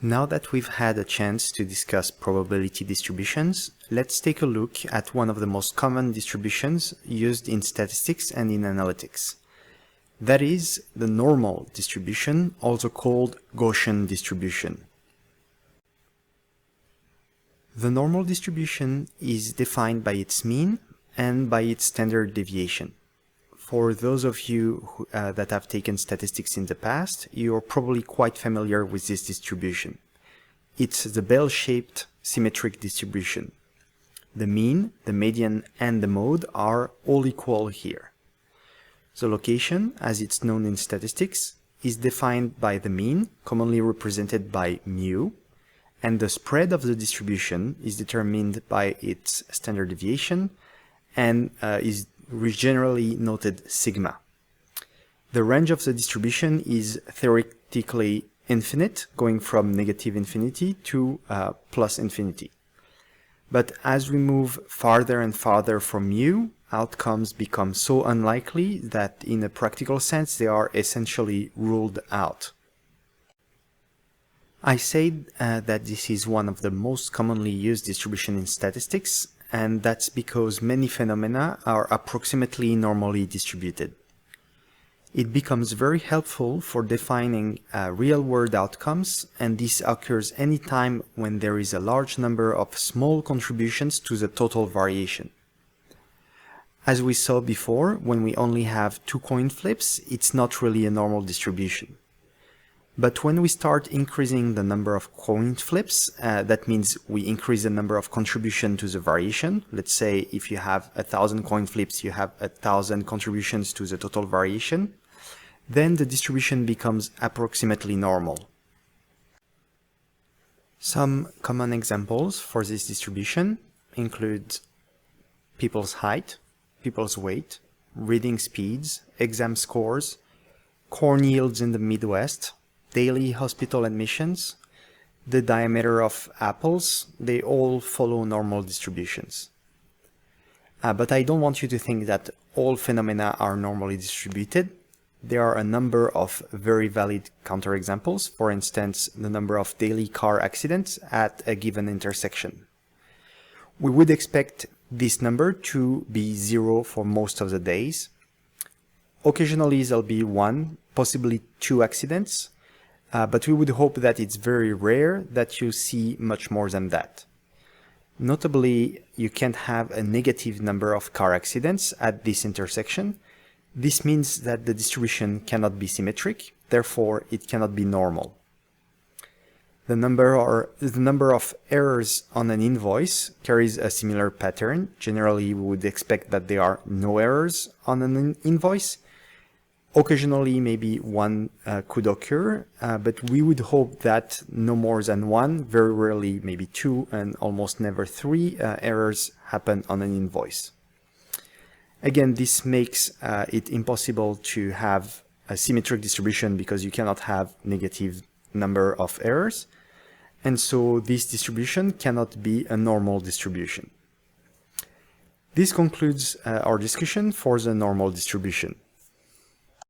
Now that we've had a chance to discuss probability distributions, let's take a look at one of the most common distributions used in statistics and in analytics. That is the normal distribution, also called Gaussian distribution. The normal distribution is defined by its mean and by its standard deviation. For those of you that have taken statistics in the past, you're probably quite familiar with this distribution. It's the bell-shaped symmetric distribution. The mean, the median, and the mode are all equal here. The location, as it's known in statistics, is defined by the mean, commonly represented by mu, and the spread of the distribution is determined by its standard deviation and is generally noted sigma. The range of the distribution is theoretically infinite, going from negative infinity to plus infinity. But as we move farther and farther from mu, outcomes become so unlikely that in a practical sense they are essentially ruled out. I said that this is one of the most commonly used distributions in statistics, and that's because many phenomena are approximately normally distributed. It becomes very helpful for defining real-world outcomes, and this occurs anytime when there is a large number of small contributions to the total variation. As we saw before, when we only have 2 coin flips, it's not really a normal distribution. But when we start increasing the number of coin flips, that means we increase the number of contribution to the variation. Let's say if you have 1,000 coin flips, you have 1,000 contributions to the total variation. Then the distribution becomes approximately normal. Some common examples for this distribution include people's height, people's weight, reading speeds, exam scores, corn yields in the Midwest, daily hospital admissions, the diameter of apples. They all follow normal distributions. But I don't want you to think that all phenomena are normally distributed. There are a number of very valid counterexamples, for instance, the number of daily car accidents at a given intersection. We would expect this number to be 0 for most of the days. Occasionally there'll be 1, possibly 2 accidents, but we would hope that it's very rare that you see much more than that. Notably, you can't have a negative number of car accidents at this intersection. This means that the distribution cannot be symmetric, therefore it cannot be normal. The number of errors on an invoice carries a similar pattern. Generally, we would expect that there are no errors on an invoice. Occasionally, maybe 1 could occur, but we would hope that no more than 1, very rarely maybe 2, and almost never 3 errors happen on an invoice. Again, this makes it impossible to have a symmetric distribution because you cannot have negative number of errors, and so this distribution cannot be a normal distribution. This concludes our discussion for the normal distribution.